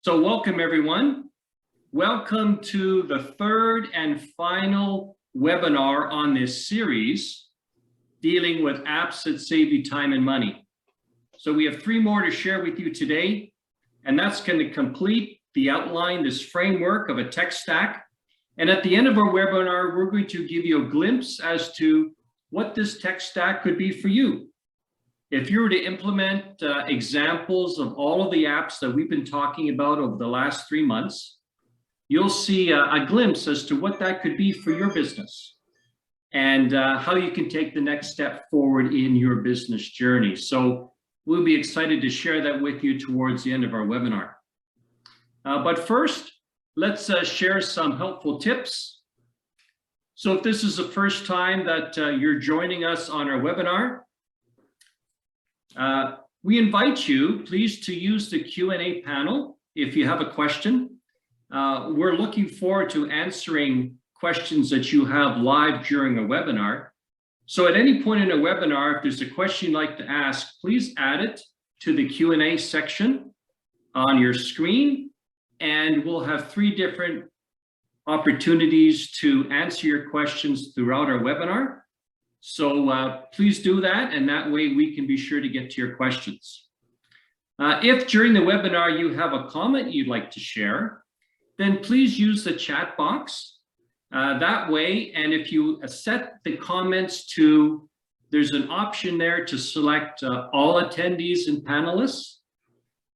So welcome everyone. Welcome to the third and final webinar on this series dealing with apps that save you time and money. So we have 3 more to share with you today, and that's going to complete the outline, this framework of a tech stack. And at the end of our webinar, we're going to give you a glimpse as to what this tech stack could be for you. If you were to implement examples of all of the apps that we've been talking about over the last 3 months, you'll see a glimpse as to what that could be for your business and how you can take the next step forward in your business journey. So we'll be excited to share that with you towards the end of our webinar. But first, let's share some helpful tips. So if this is the first time that you're joining us on our webinar, we invite you, please, to use the Q&A panel if you have a question. We're looking forward to answering questions that you have live during a webinar. So at any point in a webinar, if there's a question you'd like to ask, please add it to the Q&A section on your screen, and we'll have 3 different opportunities to answer your questions throughout our webinar. So please do that, and that way we can be sure to get to your questions. If during the webinar you have a comment you'd like to share, then please use the chat box that way. And if you set the comments to, there's an option there to select all attendees and panelists.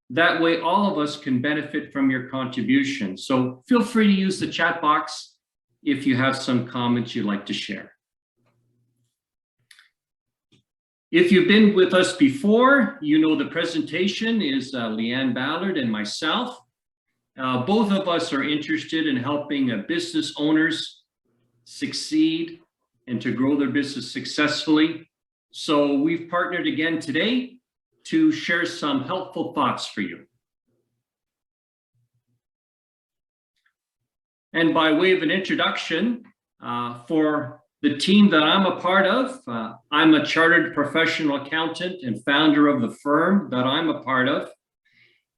That way all of us can benefit from your contribution. So feel free to use the chat box if you have some comments you'd like to share. If you've been with us before, you know the presentation is Leanne Ballard and myself. Both of us are interested in helping business owners succeed and to grow their business successfully. So we've partnered again today to share some helpful thoughts for you. And by way of an introduction, for the team that I'm a part of, I'm a chartered professional accountant and founder of the firm that I'm a part of.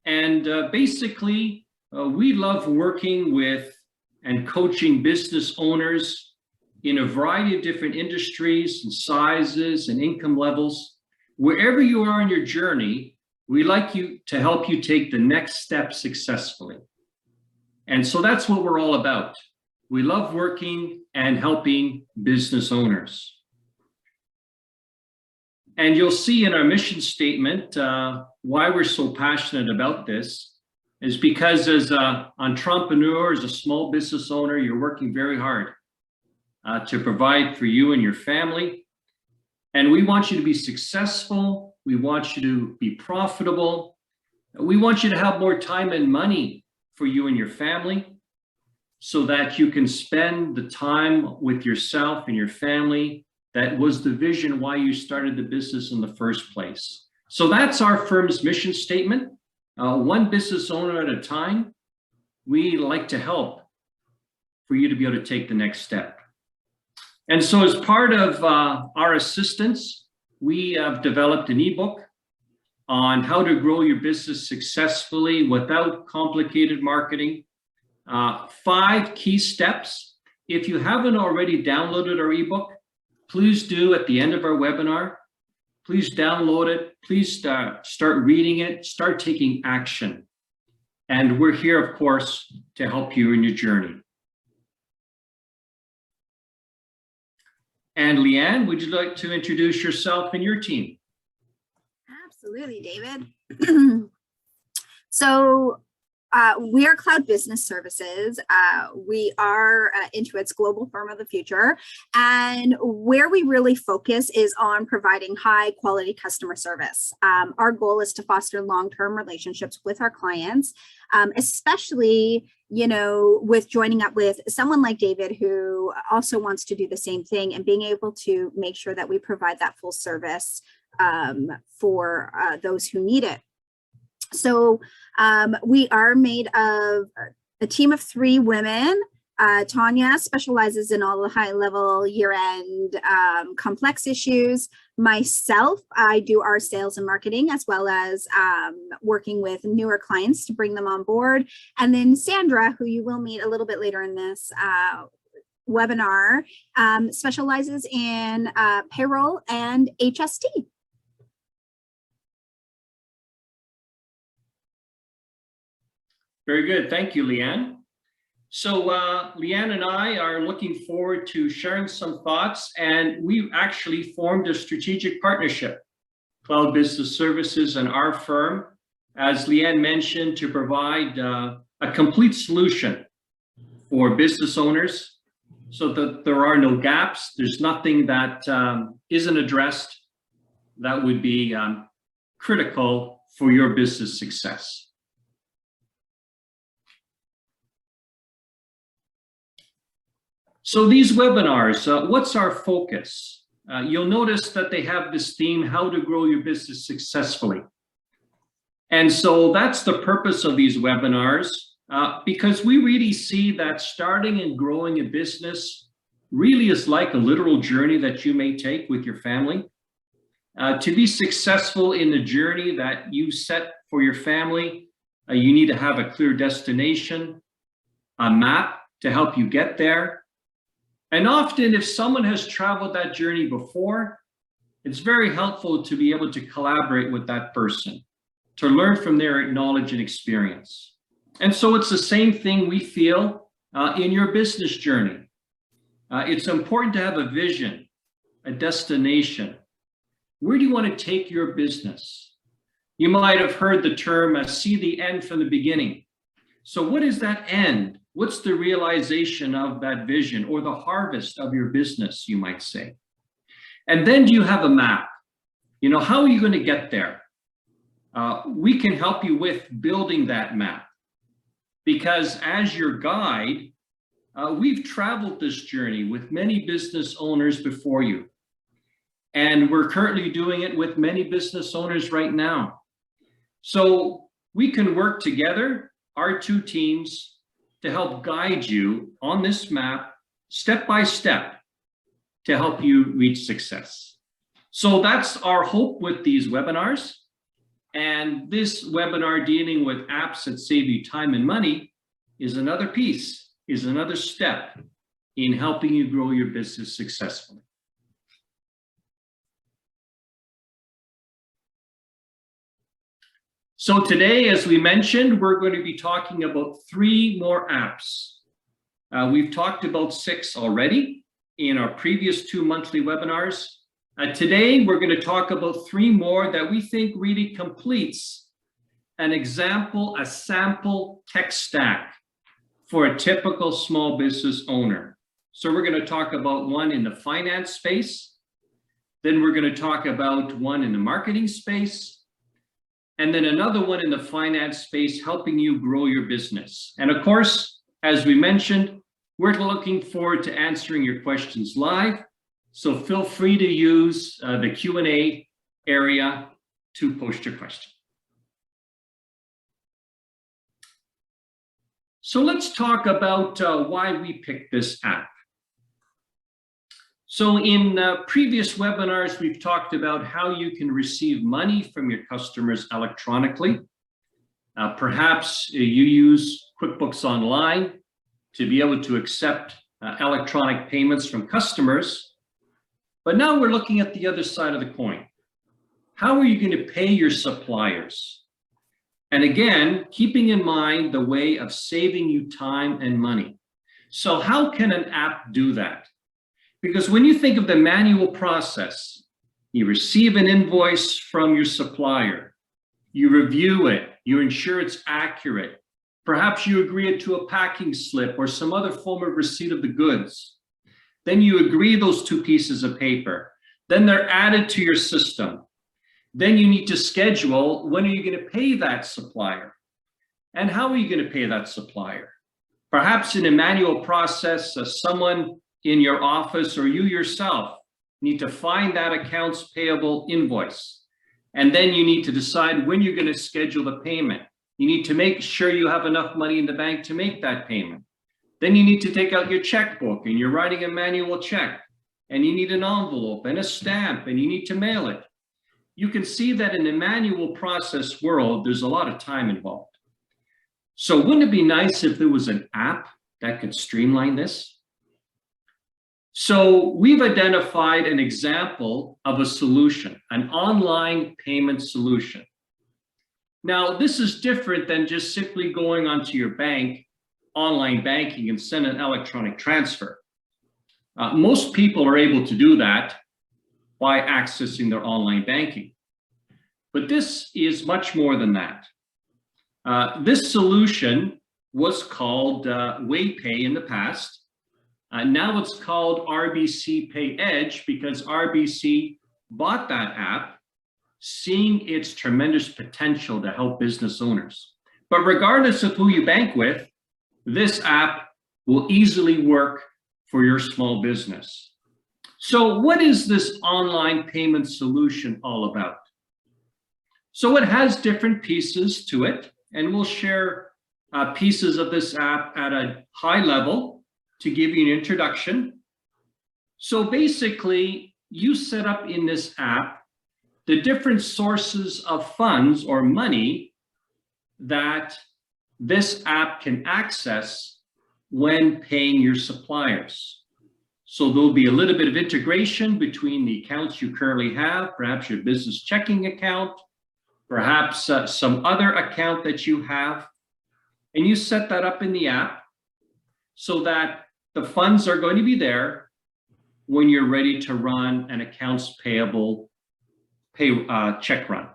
And basically, we love working with and coaching business owners in a variety of different industries and sizes and income levels. Wherever you are in your journey, we like to help you take the next step successfully. And so that's what we're all about. We love working and helping business owners. And you'll see in our mission statement why we're so passionate about this is because as an entrepreneur, as a small business owner, you're working very hard to provide for you and your family. And we want you to be successful. We want you to be profitable. We want you to have more time and money for you and your family, so that you can spend the time with yourself and your family. That was the vision why you started the business in the first place. So that's our firm's mission statement. One business owner at a time. We like to help for you to be able to take the next step. And so as part of our assistance, we have developed an ebook on how to grow your business successfully without complicated marketing. 5 key steps. If you haven't already downloaded our ebook, please do at the end of our webinar. Please download it. Please start reading it. Start taking action. And we're here, of course, to help you in your journey. And Leanne, would you like to introduce yourself and your team? Absolutely, David. So we are Cloud Business Services. We are Intuit's global firm of the future. And where we really focus is on providing high quality customer service. Our goal is to foster long-term relationships with our clients, especially, you know, with joining up with someone like David, who also wants to do the same thing, and being able to make sure that we provide that full service for those who need it. So we are made of a team of 3 women. Tanya specializes in all the high-level year-end complex issues. Myself, I do our sales and marketing, as well as working with newer clients to bring them on board. And then Sandra, who you will meet a little bit later in this webinar, specializes in payroll and HST. Very good. Thank you, Leanne. So Leanne and I are looking forward to sharing some thoughts, and we've actually formed a strategic partnership, Cloud Business Services and our firm, as Leanne mentioned, to provide a complete solution for business owners so that there are no gaps. There's nothing that isn't addressed that would be critical for your business success. So these webinars, what's our focus? You'll notice that they have this theme, how to grow your business successfully. And so that's the purpose of these webinars, because we really see that starting and growing a business really is like a literal journey that you may take with your family. To be successful in the journey that you set for your family, you need to have a clear destination, a map to help you get there. And often, if someone has traveled that journey before, it's very helpful to be able to collaborate with that person, to learn from their knowledge and experience. And so it's the same thing we feel in your business journey. It's important to have a vision, a destination. Where do you want to take your business? You might have heard the term, see the end from the beginning. So what is that end? What's the realization of that vision, or the harvest of your business, you might say? And then do you have a map? You know, how are you going to get there? We can help you with building that map, because as your guide, we've traveled this journey with many business owners before you. And we're currently doing it with many business owners right now. So we can work together, our two teams, to help guide you on this map, step by step, to help you reach success. So that's our hope with these webinars. And this webinar dealing with apps that save you time and money is another piece, is another step in helping you grow your business successfully. So today, as we mentioned, we're going to be talking about 3 more apps. We've talked about 6 already in our previous 2 monthly webinars. Today, we're going to talk about 3 more that we think really completes an example, a sample tech stack for a typical small business owner. So we're going to talk about one in the finance space. Then we're going to talk about one in the marketing space. And then another one in the finance space, helping you grow your business. And of course, as we mentioned, we're looking forward to answering your questions live. So feel free to use the Q&A area to post your question. So let's talk about why we picked this app. So in previous webinars, we've talked about how you can receive money from your customers electronically. Perhaps you use QuickBooks Online to be able to accept electronic payments from customers. But now we're looking at the other side of the coin. How are you going to pay your suppliers? And again, keeping in mind the way of saving you time and money. So how can an app do that? Because when you think of the manual process, you receive an invoice from your supplier, you review it, you ensure it's accurate. Perhaps you agree to a packing slip or some other form of receipt of the goods. Then you agree those 2 pieces of paper. Then they're added to your system. Then you need to schedule, when are you going to pay that supplier? And how are you going to pay that supplier? Perhaps in a manual process, someone in your office or you yourself need to find that accounts payable invoice. And then you need to decide when you're going to schedule the payment. You need to make sure you have enough money in the bank to make that payment. Then you need to take out your checkbook and you're writing a manual check. and you need an envelope and a stamp and you need to mail it. You can see that in the manual process world, there's a lot of time involved. So wouldn't it be nice if there was an app that could streamline this? So we've identified an example of a solution, an online payment solution. Now, this is different than just simply going onto your bank, online banking, and send an electronic transfer. Most people are able to do that by accessing their online banking. But this is much more than that. This solution was called WayPay in the past. Now it's called Rbc Pay Edge because RBC bought that app, seeing its tremendous potential to help business owners. But regardless of who you bank with, this app will easily work for your small business. So what is this online payment solution all about? So it has different pieces to it, and we'll share pieces of this app at a high level to give you an introduction. So basically, you set up in this app the different sources of funds or money that this app can access when paying your suppliers. So there'll be a little bit of integration between the accounts you currently have, perhaps your business checking account, perhaps some other account that you have, and you set that up in the app so that the funds are going to be there when you're ready to run an accounts payable check run.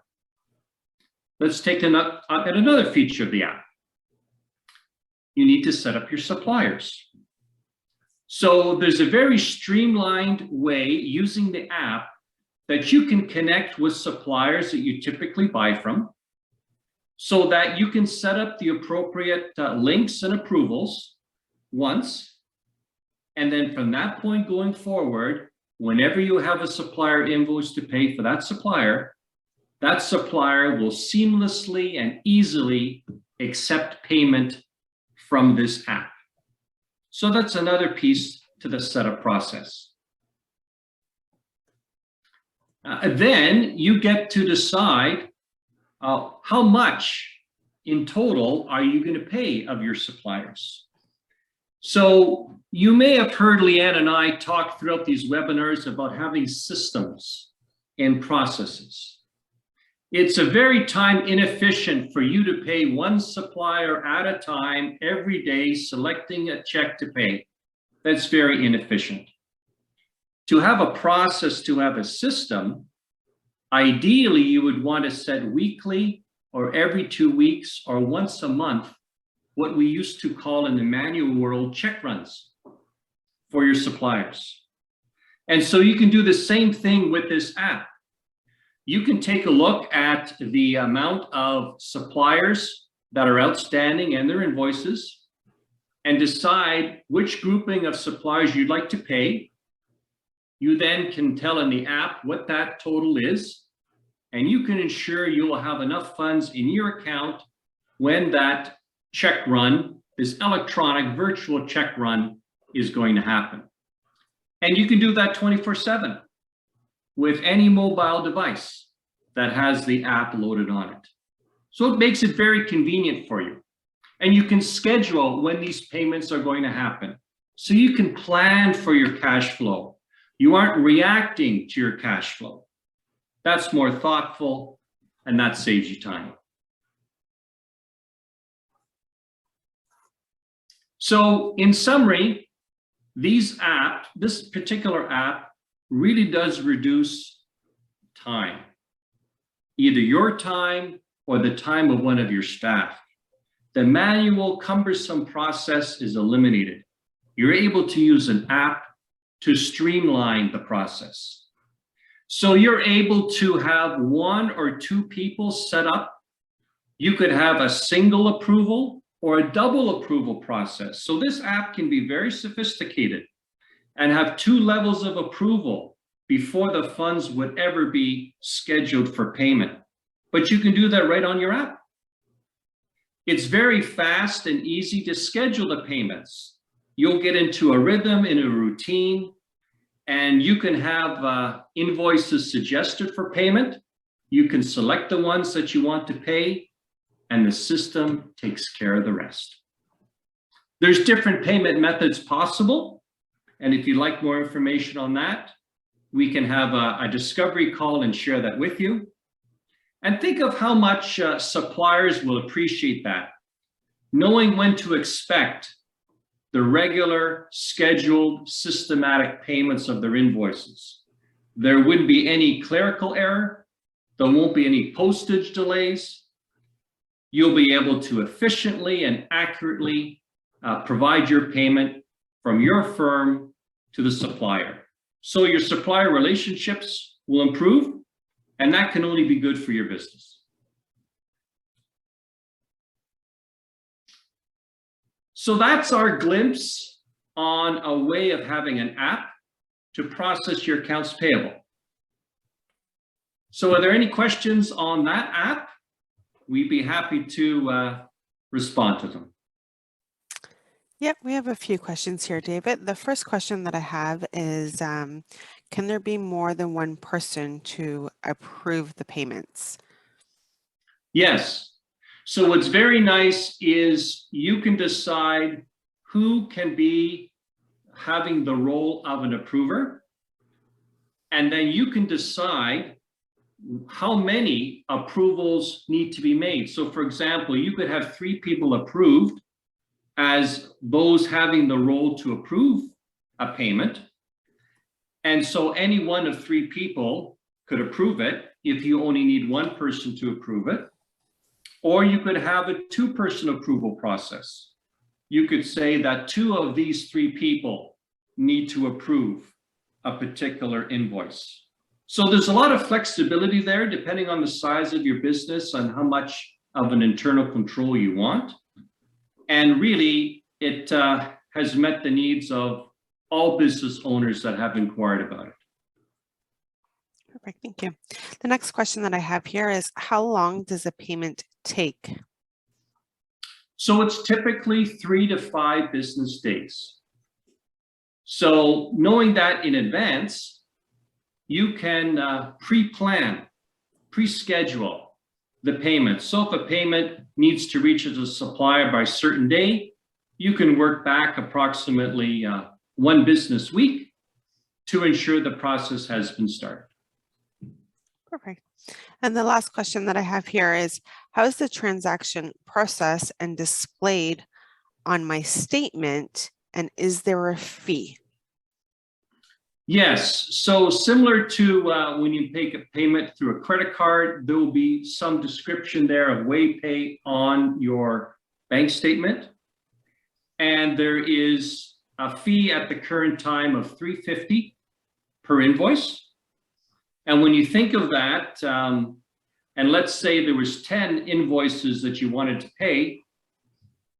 Let's take a look at another feature of the app. You need to set up your suppliers. So there's a very streamlined way using the app that you can connect with suppliers that you typically buy from so that you can set up the appropriate links and approvals once. And then from that point going forward, whenever you have a supplier invoice to pay for that supplier will seamlessly and easily accept payment from this app. So that's another piece to the setup process. Then you get to decide how much in total are you going to pay of your suppliers. So you may have heard Leanne and I talk throughout these webinars about having systems and processes. It's a very time inefficient for you to pay one supplier at a time every day, selecting a check to pay. That's very inefficient. To have a process, to have a system, ideally you would want to set weekly or every 2 weeks or once a month what we used to call in the manual world check runs for your suppliers. And so you can do the same thing with this app. You can take a look at the amount of suppliers that are outstanding and their invoices and decide which grouping of suppliers you'd like to pay. You then can tell in the app what that total is, and you can ensure you will have enough funds in your account when that check run, this electronic virtual check run, is going to happen. And you can do that 24/7 with any mobile device that has the app loaded on it. So it makes it very convenient for you. And you can schedule when these payments are going to happen. So you can plan for your cash flow. You aren't reacting to your cash flow. That's more thoughtful, and that saves you time. So in summary, this particular app really does reduce time, either your time or the time of one of your staff. The manual, cumbersome process is eliminated. You're able to use an app to streamline the process. So you're able to have 1 or 2 people set up. You could have a single approval or a double approval process. So this app can be very sophisticated and have 2 levels of approval before the funds would ever be scheduled for payment. But you can do that right on your app. It's very fast and easy to schedule the payments. You'll get into a rhythm, in a routine, and you can have invoices suggested for payment. You can select the ones that you want to pay, and the system takes care of the rest. There's different payment methods possible, and if you'd like more information on that, we can have a discovery call and share that with you. And think of how much suppliers will appreciate that, knowing when to expect the regular, scheduled, systematic payments of their invoices. There wouldn't be any clerical error. There won't be any postage delays. You'll be able to efficiently and accurately provide your payment from your firm to the supplier. So your supplier relationships will improve, and that can only be good for your business. So that's our glimpse on a way of having an app to process your accounts payable. So are there any questions on that app? We'd be happy to respond to them. Yep, we have a few questions here, David. The first question that I have is, can there be more than one person to approve the payments? Yes. So what's very nice is you can decide who can be having the role of an approver, and then you can decide how many approvals need to be made. So for example, you could have 3 people approved as those having the role to approve a payment. And so any one of 3 people could approve it if you only need 1 person to approve it. Or you could have a 2-person approval process. You could say that 2 of these 3 people need to approve a particular invoice. So there's a lot of flexibility there depending on the size of your business and how much of an internal control you want. And really, it has met the needs of all business owners that have inquired about it. Perfect, thank you. The next question that I have here is, how long does a payment take? So it's typically 3 to 5 business days. So knowing that in advance, you can pre-plan, pre-schedule the payment. So if a payment needs to reach as a supplier by a certain day, you can work back approximately 1 business week to ensure the process has been started. Perfect. And the last question that I have here is, how is the transaction processed and displayed on my statement, and is there a fee? Yes, so similar to when you make a payment through a credit card, there will be some description there of WayPay on your bank statement. And there is a fee at the current time of $3.50 per invoice. And when you think of that, and let's say there was 10 invoices that you wanted to pay,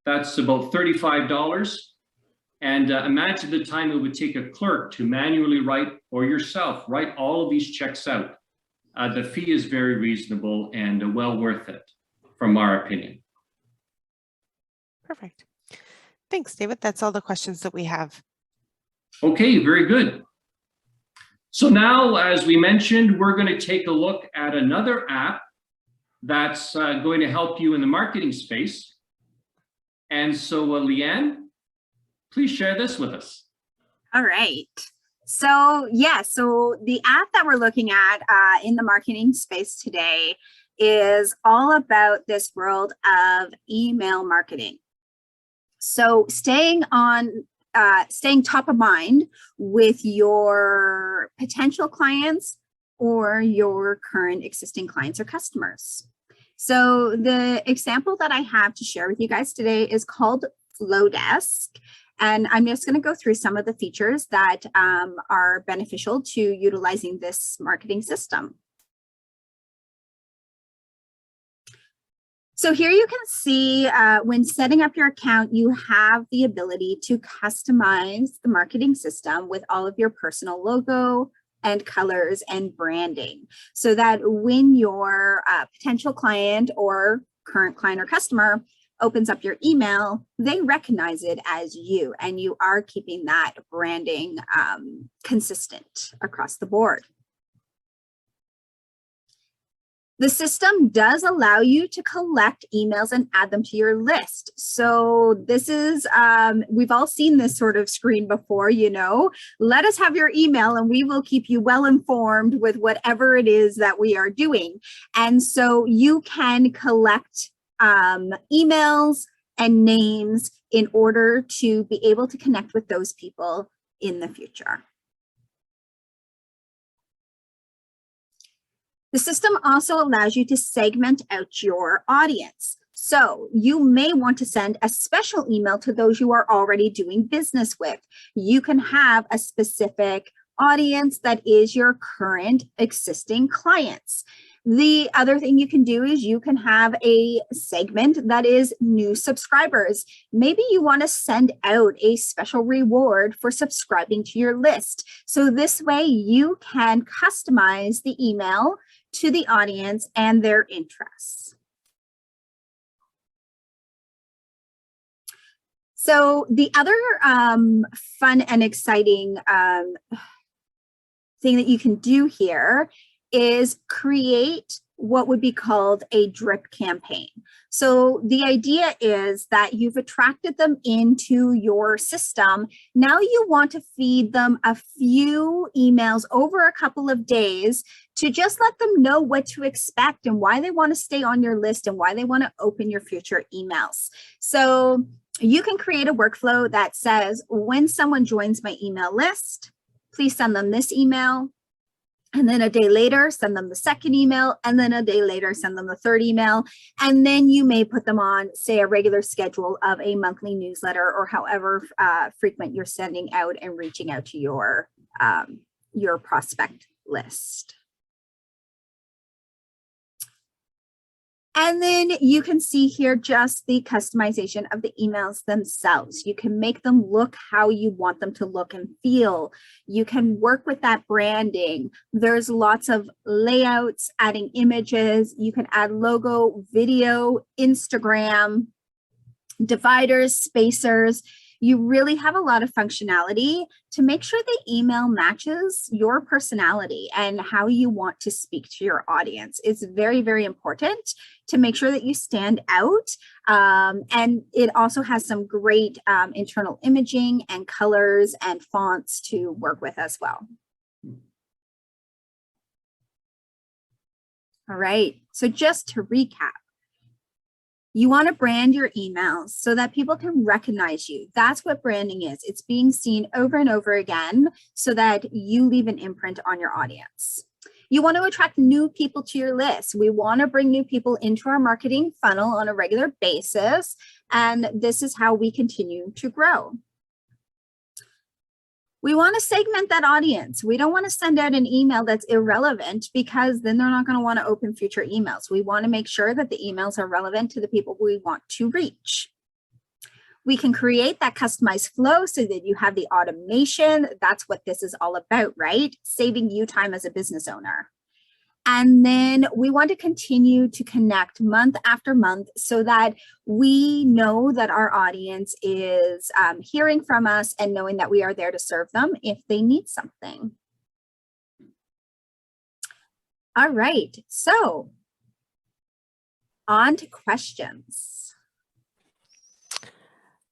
that's about $35. And imagine the time it would take a clerk to manually write, or yourself, write all of these checks out. The fee is very reasonable and well worth it, from our opinion. Perfect. Thanks, David. That's all the questions that we have. Okay, very good. So now, as we mentioned, we're going to take a look at another app that's going to help you in the marketing space. And so, Leanne, please share this with us. All right. So so the app that we're looking at in the marketing space today is all about this world of email marketing. So staying top of mind with your potential clients or your current existing clients or customers. So the example that I have to share with you guys today is called Flowdesk. And I'm just going to go through some of the features that are beneficial to utilizing this marketing system. So here you can see when setting up your account, you have the ability to customize the marketing system with all of your personal logo and colors and branding, so that when your potential client or current client or customer opens up your email, they recognize it as you, and you are keeping that branding consistent across the board. The system does allow you to collect emails and add them to your list. So this is, we've all seen this sort of screen before, you know, let us have your email and we will keep you well informed with whatever it is that we are doing. And so you can collect emails and names in order to be able to connect with those people in the future. The system also allows you to segment out your audience. So you may want to send a special email to those you are already doing business with. You can have a specific audience that is your current existing clients. The other thing you can do is you can have a segment that is new subscribers. Maybe you want to send out a special reward for subscribing to your list. So this way you can customize the email to the audience and their interests. So the other fun and exciting thing that you can do here is create what would be called a drip campaign. So the idea is that you've attracted them into your system. Now you want to feed them a few emails over a couple of days to just let them know what to expect and why they want to stay on your list and why they want to open your future emails. So you can create a workflow that says, when someone joins my email list, please send them this email. And then a day later, send them the second email. And then a day later, send them the third email. And then you may put them on, say, a regular schedule of a monthly newsletter or however frequent you're sending out and reaching out to your prospect list. And then you can see here just the customization of the emails themselves. You can make them look how you want them to look and feel. You can work with that branding. There's lots of layouts, adding images. You can add logo, video, Instagram, dividers, spacers. You really have a lot of functionality to make sure the email matches your personality and how you want to speak to your audience. It's very, very important to make sure that you stand out. And it also has some great internal imaging and colors and fonts to work with as well. All right, so just to recap, you want to brand your emails so that people can recognize you. That's what branding is. It's being seen over and over again so that you leave an imprint on your audience. You want to attract new people to your list. We want to bring new people into our marketing funnel on a regular basis, and this is how we continue to grow. We want to segment that audience. We don't want to send out an email that's irrelevant because then they're not going to want to open future emails. We want to make sure that the emails are relevant to the people we want to reach. We can create that customized flow so that you have the automation. That's what this is all about, right? Saving you time as a business owner. And then we want to continue to connect month after month so that we know that our audience is hearing from us and knowing that we are there to serve them if they need something. All right, so on to questions.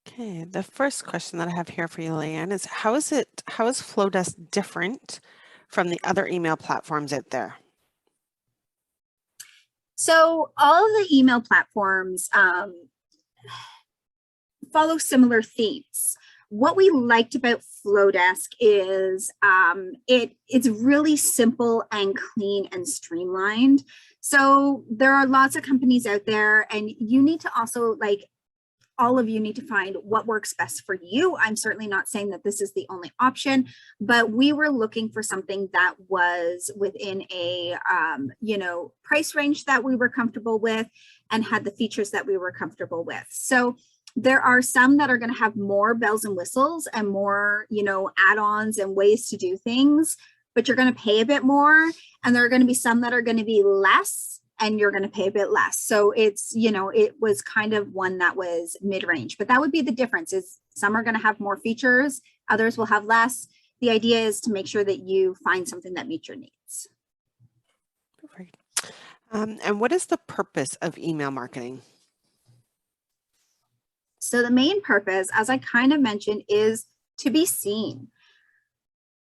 Okay, the first question that I have here for you, Leanne, is how is Flowdust different from the other email platforms out there? So all of the email platforms follow similar themes. What we liked about Flowdesk is it's really simple and clean and streamlined. So there are lots of companies out there, and you need to also, like, all of you need to find what works best for you. I'm certainly not saying that this is the only option, but we were looking for something that was within a price range that we were comfortable with and had the features that we were comfortable with. So there are some that are going to have more bells and whistles and more, add-ons and ways to do things, but you're going to pay a bit more. And there are going to be some that are going to be less and you're going to pay a bit less. So it's, you know, it was kind of one that was mid-range, but that would be the difference. Is some are going to have more features, others will have less. The idea is to make sure that you find something that meets your needs. Perfect. And what is the purpose of email marketing? So the main purpose, as I kind of mentioned, is to be seen.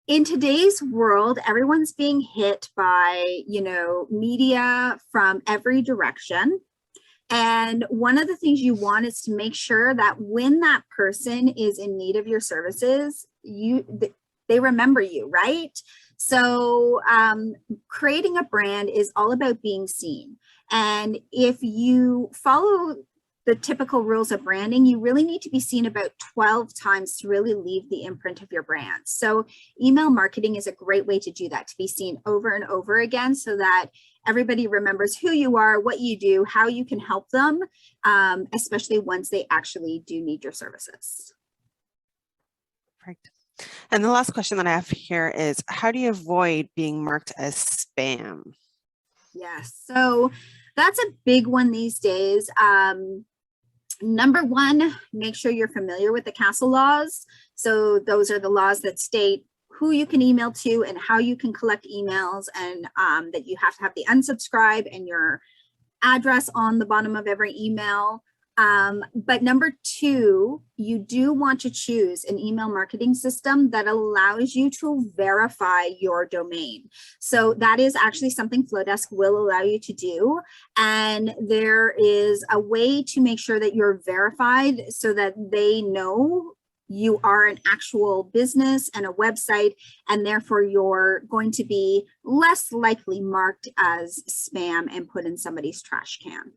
In today's world, everyone's being hit by, you know, media from every direction. And one of the things you want is to make sure that when that person is in need of your services, they remember you, right? So creating a brand is all about being seen. And if you follow the typical rules of branding, you really need to be seen about 12 times to really leave the imprint of your brand. So email marketing is a great way to do that, to be seen over and over again so that everybody remembers who you are, what you do, how you can help them, especially once they actually do need your services. Perfect. And the last question that I have here is, how do you avoid being marked as spam? Yes, so that's a big one these days. Number one, make sure you're familiar with the CASL laws. So those are the laws that state who you can email to and how you can collect emails, and that you have to have the unsubscribe and your address on the bottom of every email. But number two, you do want to choose an email marketing system that allows you to verify your domain. So that is actually something Flowdesk will allow you to do. And there is a way to make sure that you're verified so that they know you are an actual business and a website, and therefore you're going to be less likely marked as spam and put in somebody's trash can.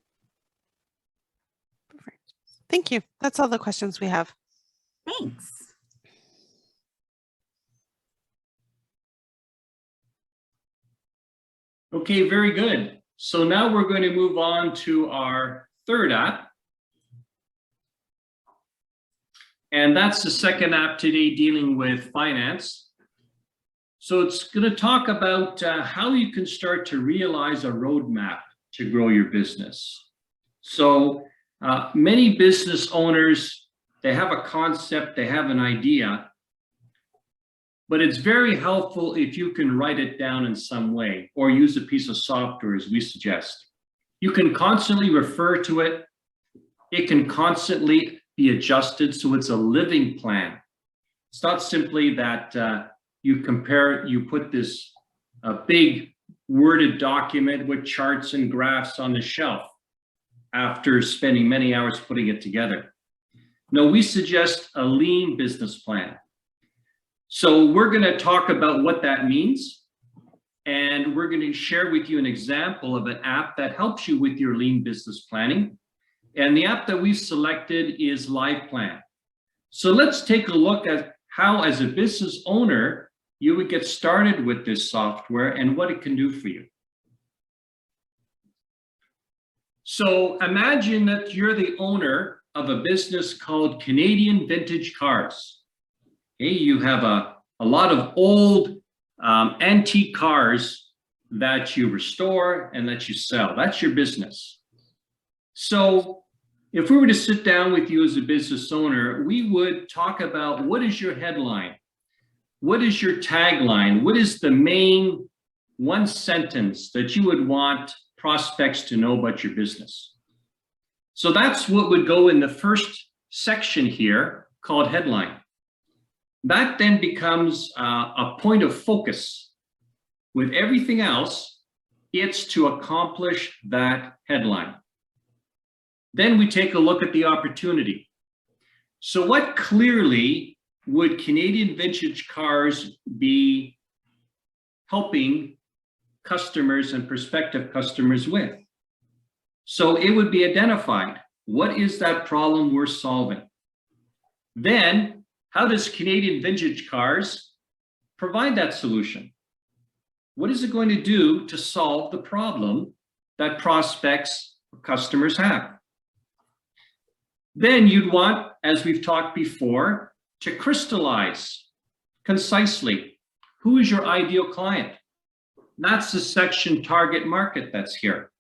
Thank you. That's all the questions we have. Thanks. Okay, very good. So now we're going to move on to our third app. And that's the second app today dealing with finance. So it's going to talk about how you can start to realize a roadmap to grow your business. So many business owners, they have a concept, they have an idea, but it's very helpful if you can write it down in some way or use a piece of software as we suggest. You can constantly refer to it. It can constantly be adjusted, so it's a living plan. It's not simply that you put this big worded document with charts and graphs on the shelf after spending many hours putting it together. No, we suggest a lean business plan. So we're going to talk about what that means, and we're going to share with you an example of an app that helps you with your lean business planning. And the app that we've selected is LivePlan. So let's take a look at how, as a business owner, you would get started with this software and what it can do for you. So imagine that you're the owner of a business called Canadian Vintage Cars. Okay, you have a lot of old antique cars that you restore and that you sell. That's your business. So if we were to sit down with you as a business owner, we would talk about what is your headline? What is your tagline? What is the main one sentence that you would want prospects to know about your business? So that's what would go in the first section here called headline. That then becomes a point of focus. With everything else, it's to accomplish that headline. Then we take a look at the opportunity. So what clearly would Canadian Vintage Cars be helping customers and prospective customers with? So it would be identified. What is that problem we're solving? Then, how does Canadian Vintage Cars provide that solution? What is it going to do to solve the problem that prospects or customers have? Then you'd want, as we've talked before, to crystallize concisely who is your ideal client. That's the section target market that's here.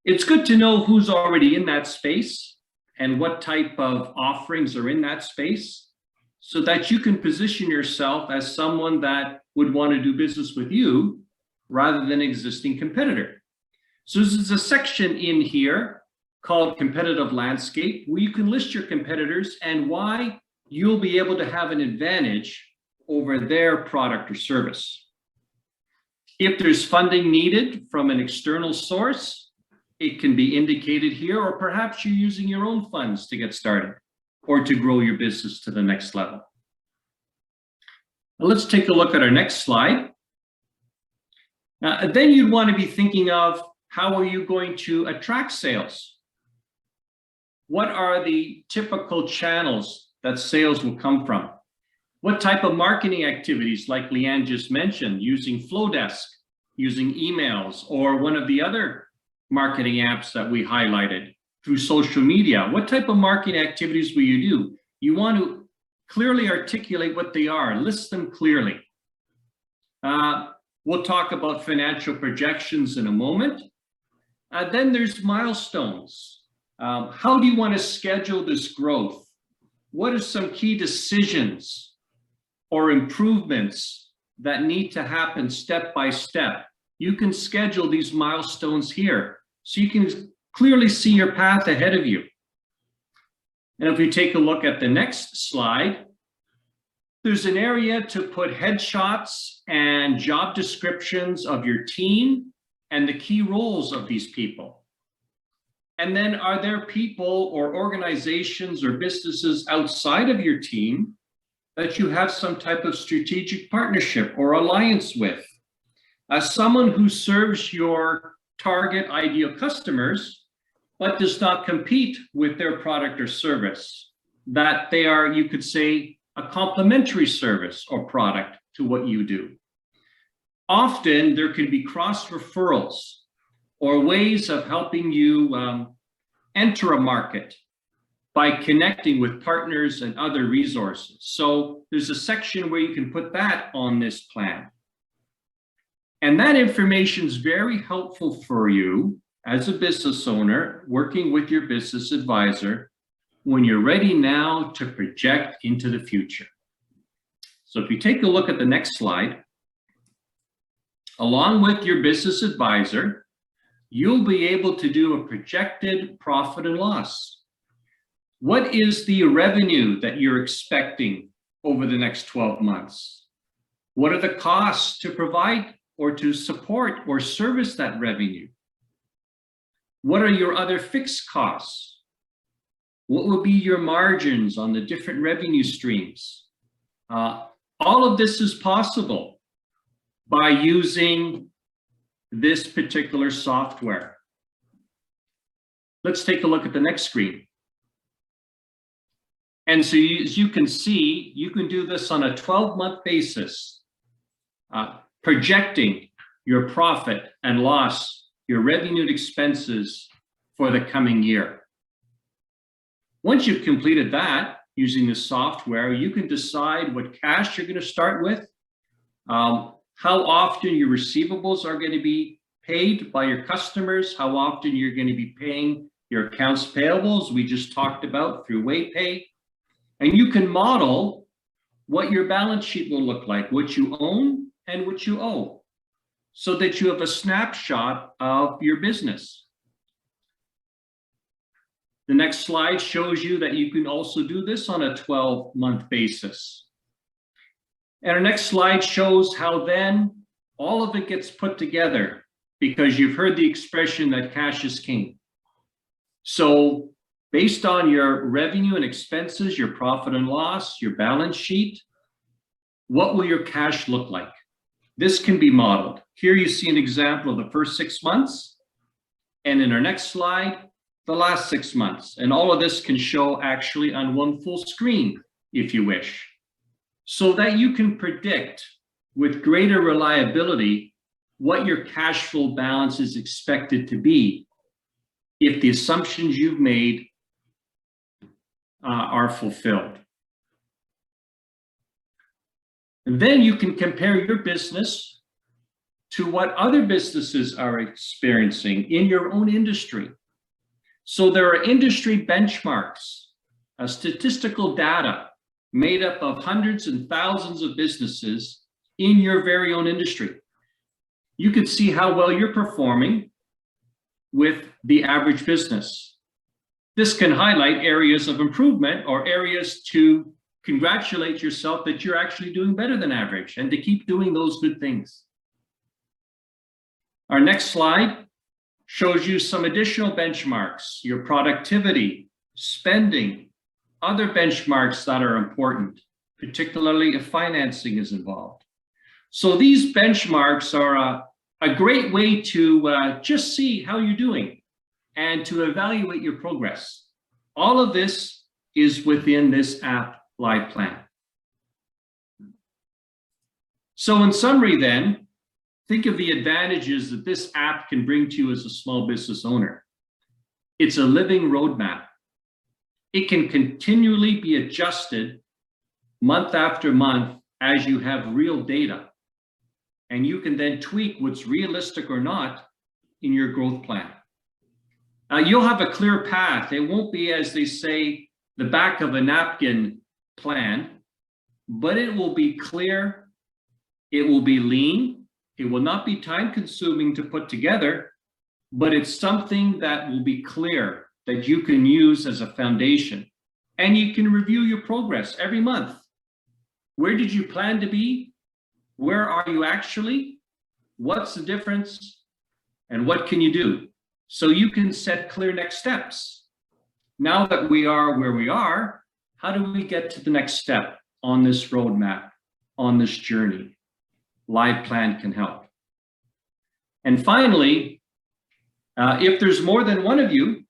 It's good to know who's already in that space and what type of offerings are in that space so that you can position yourself as someone that would want to do business with you rather than an existing competitor. So there's a section in here called Competitive Landscape where you can list your competitors and why you'll be able to have an advantage over their product or service. If there's funding needed from an external source, it can be indicated here, or perhaps you're using your own funds to get started or to grow your business to the next level. Now let's take a look at our next slide. Then you'd want to be thinking of how are you going to attract sales? What are the typical channels that sales will come from? What type of marketing activities, like Leanne just mentioned, using Flowdesk, using emails, or one of the other marketing apps that we highlighted through social media? What type of marketing activities will you do? You want to clearly articulate what they are, list them clearly. We'll talk about financial projections in a moment. Then there's milestones. How do you want to schedule this growth? What are some key decisions or improvements that need to happen step by step? You can schedule these milestones here so you can clearly see your path ahead of you. And if we take a look at the next slide, there's an area to put headshots and job descriptions of your team and the key roles of these people. And then are there people or organizations or businesses outside of your team that you have some type of strategic partnership or alliance with? As someone who serves your target ideal customers, but does not compete with their product or service, that they are, you could say, a complementary service or product to what you do. Often there can be cross referrals or ways of helping you enter a market by connecting with partners and other resources. So there's a section where you can put that on this plan. And that information is very helpful for you as a business owner working with your business advisor when you're ready now to project into the future. So if you take a look at the next slide, along with your business advisor, you'll be able to do a projected profit and loss. What is the revenue that you're expecting over the next 12 months? What are the costs to provide or to support or service that revenue? What are your other fixed costs? What will be your margins on the different revenue streams? All of this is possible by using this particular software. Let's take a look at the next screen. And so as you can see, you can do this on a 12-month basis, projecting your profit and loss, your revenue and expenses for the coming year. Once you've completed that using the software, you can decide what cash you're going to start with, how often your receivables are going to be paid by your customers, how often you're going to be paying your accounts payables, we just talked about through WayPay. And you can model what your balance sheet will look like, what you own and what you owe, so that you have a snapshot of your business. The next slide shows you that you can also do this on a 12-month basis. And our next slide shows how then all of it gets put together, because you've heard the expression that cash is king. So based on your revenue and expenses, your profit and loss, your balance sheet, what will your cash look like? This can be modeled. Here you see an example of the first 6 months. And in our next slide, the last 6 months. And all of this can show actually on one full screen, if you wish, so that you can predict with greater reliability what your cash flow balance is expected to be if the assumptions you've made are fulfilled. And then you can compare your business to what other businesses are experiencing in your own industry. So there are industry benchmarks, statistical data made up of hundreds and thousands of businesses in your very own industry. You can see how well you're performing with the average business. This can highlight areas of improvement or areas to congratulate yourself that you're actually doing better than average and to keep doing those good things. Our next slide shows you some additional benchmarks, your productivity, spending, other benchmarks that are important, particularly if financing is involved. So these benchmarks are a great way to just see how you're doing and to evaluate your progress. All of this is within this app Live Plan. So in summary then, think of the advantages that this app can bring to you as a small business owner. It's a living roadmap. It can continually be adjusted month after month as you have real data. And you can then tweak what's realistic or not in your growth plan. You'll have a clear path. It won't be, as they say, the back of a napkin plan, but it will be clear. It will be lean. It will not be time consuming to put together, but it's something that will be clear that you can use as a foundation. And you can review your progress every month. Where did you plan to be? Where are you actually? What's the difference? And what can you do? So you can set clear next steps. Now that we are where we are, how do we get to the next step on this roadmap, on this journey? Live Plan can help. And finally, if there's more than one of you,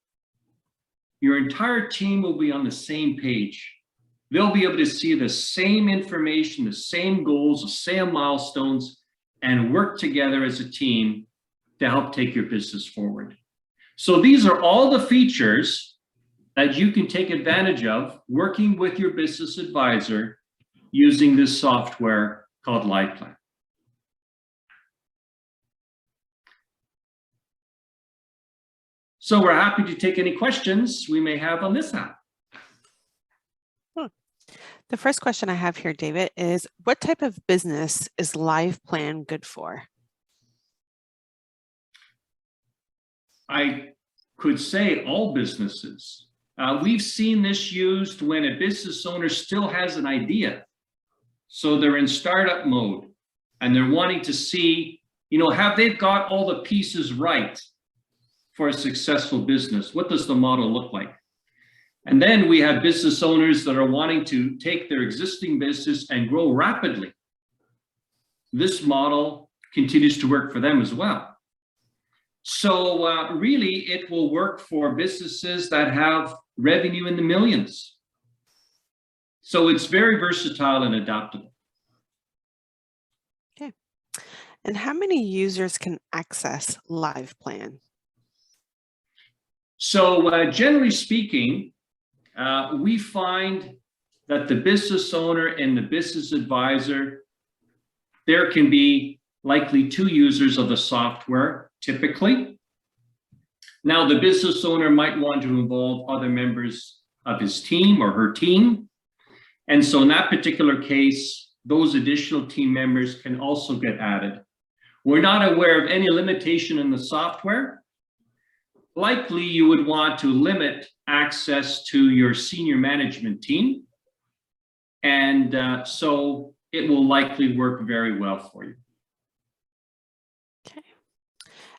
your entire team will be on the same page. They'll be able to see the same information, the same goals, the same milestones, and work together as a team to help take your business forward. So these are all the features that you can take advantage of working with your business advisor using this software called Live Plan. So we're happy to take any questions we may have on this app. The first question I have here, David, is what type of business is Live Plan good for? I could say all businesses. We've seen this used when a business owner still has an idea. So they're in startup mode and they're wanting to see, have they got all the pieces right for a successful business? What does the model look like? And then we have business owners that are wanting to take their existing business and grow rapidly. This model continues to work for them as well. So really, it will work for businesses that have revenue in the millions. So it's very versatile and adaptable. Okay. And how many users can access Live Plan? So generally speaking, we find that the business owner and the business advisor, there can be likely 2 users of the software, typically. Now, the business owner might want to involve other members of his team or her team. And so in that particular case, those additional team members can also get added. We're not aware of any limitation in the software. Likely, you would want to limit access to your senior management team. And so it will likely work very well for you. Okay.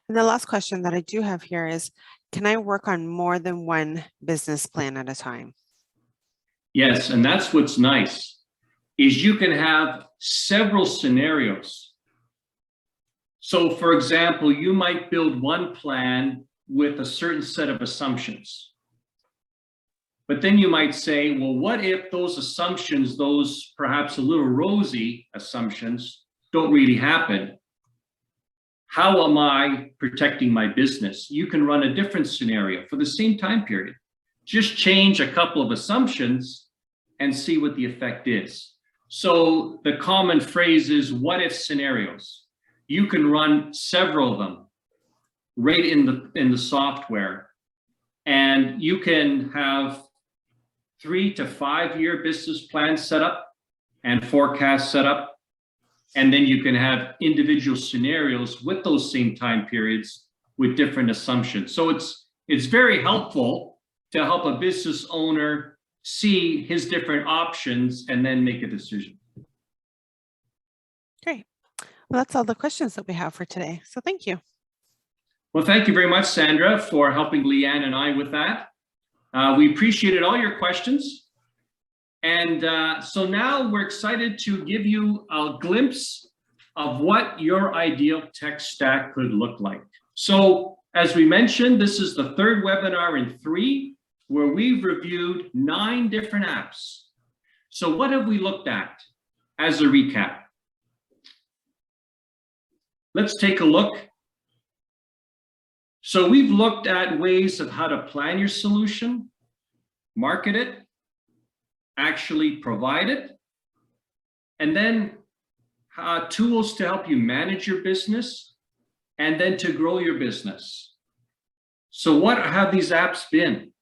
And the last question that I do have here is, can I work on more than one business plan at a time? Yes, and that's what's nice, is you can have several scenarios. So for example, you might build one plan with a certain set of assumptions. But then you might say, well, what if those assumptions, those perhaps a little rosy assumptions, don't really happen? How am I protecting my business? You can run a different scenario for the same time period. Just change a couple of assumptions and see what the effect is. So the common phrase is what if scenarios. you can run several of them right in the software. And you can have 3 to 5 year business plans set up and forecasts set up. And then you can have individual scenarios with those same time periods with different assumptions. So it's very helpful to help a business owner see his different options and then make a decision. Great. Well, that's all the questions that we have for today. So thank you. Well, thank you very much, Sandra, for helping Leanne and I with that. We appreciated all your questions. And so now we're excited to give you a glimpse of what your ideal tech stack could look like. So as we mentioned, this is the third webinar in 3, where we've reviewed 9 different apps. So what have we looked at as a recap? Let's take a look. So we've looked at ways of how to plan your solution, market it, actually provide it, and then tools to help you manage your business, and then to grow your business. So what have these apps been?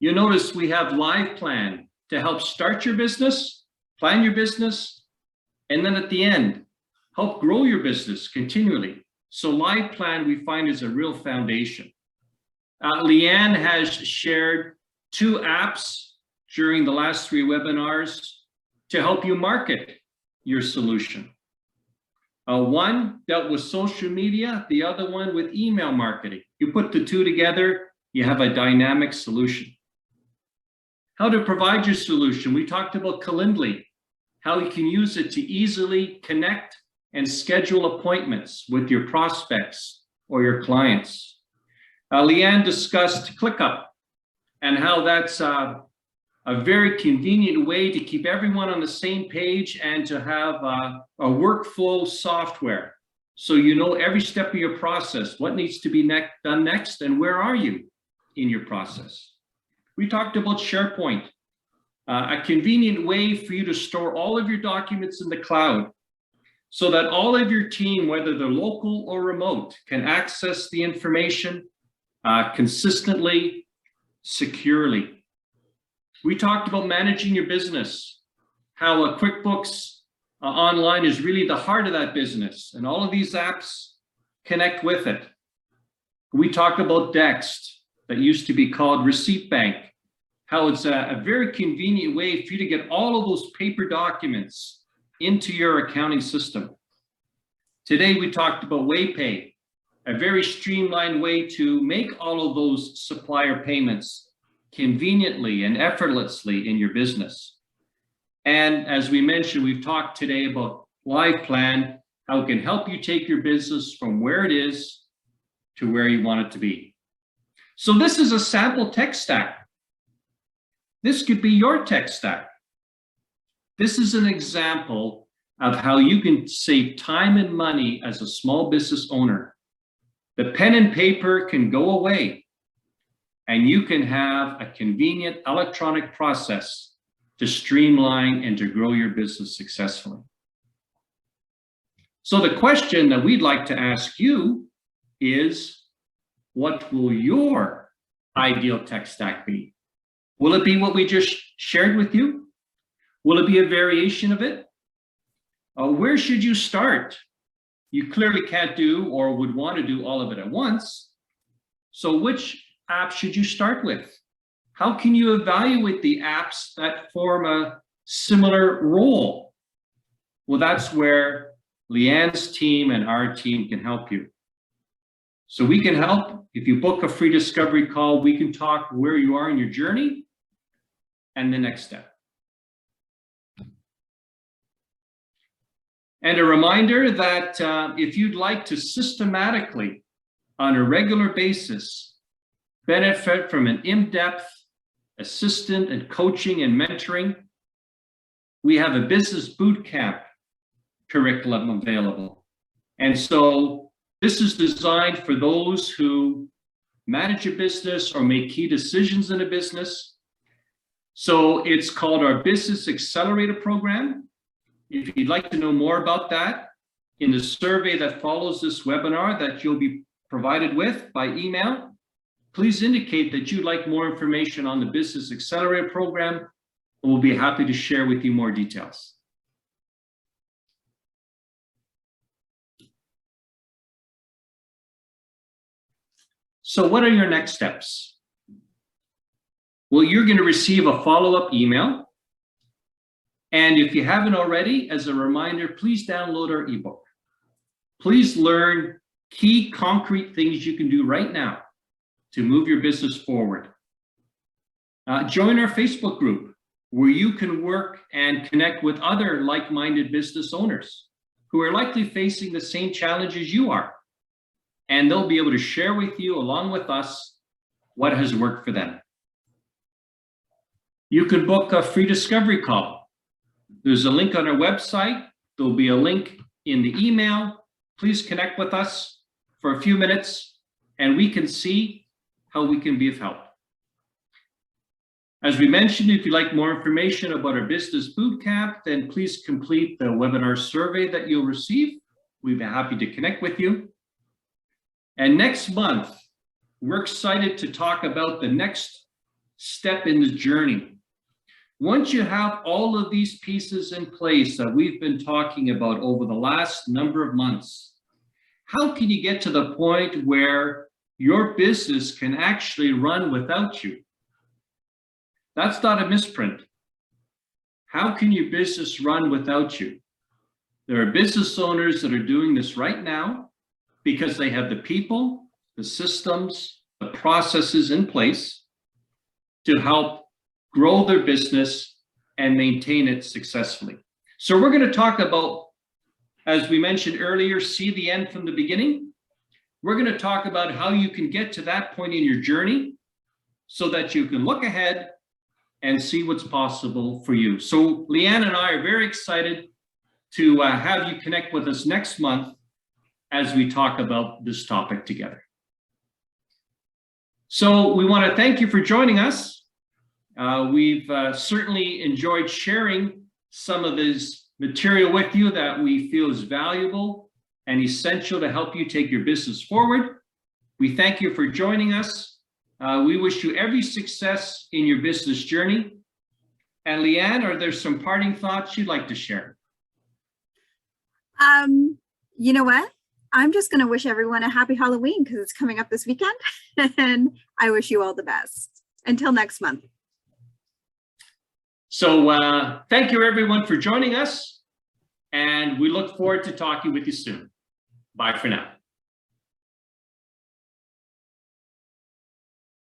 You notice we have Live Plan to help start your business, plan your business, and then at the end, help grow your business continually. So Live Plan we find is a real foundation. Leanne has shared 2 apps during the last 3 webinars to help you market your solution. One dealt with social media, the other one with email marketing. You put the 2 together, you have a dynamic solution. How to provide your solution. We talked about Calendly, how you can use it to easily connect and schedule appointments with your prospects or your clients. Leanne discussed ClickUp and how that's a very convenient way to keep everyone on the same page and to have a workflow software. So you know every step of your process, what needs to be done next, and where are you in your process. We talked about Sharepoint, a convenient way for you to store all of your documents in the cloud so that all of your team, whether they're local or remote, can access the information consistently, securely. We talked about managing your business, how a QuickBooks Online is really the heart of that business, and all of these apps connect with it. We talked about Dext, that used to be called Receipt Bank, how it's a very convenient way for you to get all of those paper documents into your accounting system. Today, we talked about WayPay, a very streamlined way to make all of those supplier payments conveniently and effortlessly in your business. And as we mentioned, we've talked today about Live Plan, how it can help you take your business from where it is to where you want it to be. So this is a sample tech stack. This could be your tech stack. This is an example of how you can save time and money as a small business owner. The pen and paper can go away, and you can have a convenient electronic process to streamline and to grow your business successfully. So the question that we'd like to ask you is, what will your ideal tech stack be? Will it be what we just shared with you? Will it be a variation of it? Where should you start? You clearly can't do or would want to do all of it at once. So which app should you start with? How can you evaluate the apps that form a similar role? Well, that's where Leanne's team and our team can help you. So we can help. If you book a free discovery call, we can talk where you are in your journey and the next step. And a reminder that if you'd like to systematically, on a regular basis, benefit from an in-depth assistant and coaching and mentoring, we have a business bootcamp curriculum available. And so this is designed for those who manage a business or make key decisions in a business. So it's called our Business Accelerator Program. If you'd like to know more about that, in the survey that follows this webinar that you'll be provided with by email, please indicate that you'd like more information on the Business Accelerator program, and we'll be happy to share with you more details. So what are your next steps? Well, you're going to receive a follow-up email. And if you haven't already, as a reminder, please download our ebook. Please learn key concrete things you can do right now to move your business forward. Join our Facebook group where you can work and connect with other like-minded business owners who are likely facing the same challenges you are. And they'll be able to share with you, along with us, what has worked for them. You can book a free discovery call. There's a link on our website. There'll be a link in the email. Please connect with us for a few minutes, and we can see how we can be of help. As we mentioned, if you'd like more information about our business bootcamp, then please complete the webinar survey that you'll receive. We'd be happy to connect with you. And next month, we're excited to talk about the next step in the journey. Once you have all of these pieces in place that we've been talking about over the last number of months, how can you get to the point where your business can actually run without you? That's not a misprint. How can your business run without you? There are business owners that are doing this right now because they have the people, the systems, the processes in place to help grow their business and maintain it successfully. So we're going to talk about, as we mentioned earlier, see the end from the beginning. We're going to talk about how you can get to that point in your journey so that you can look ahead and see what's possible for you. So Leanne and I are very excited to have you connect with us next month as we talk about this topic together. So we want to thank you for joining us. We've certainly enjoyed sharing some of this material with you that we feel is valuable and essential to help you take your business forward. We thank you for joining us. We wish you every success in your business journey. And Leanne, are there some parting thoughts you'd like to share? You know what? I'm just going to wish everyone a happy Halloween because it's coming up this weekend. And I wish you all the best. Until next month. So thank you everyone for joining us. And we look forward to talking with you soon. Bye for now.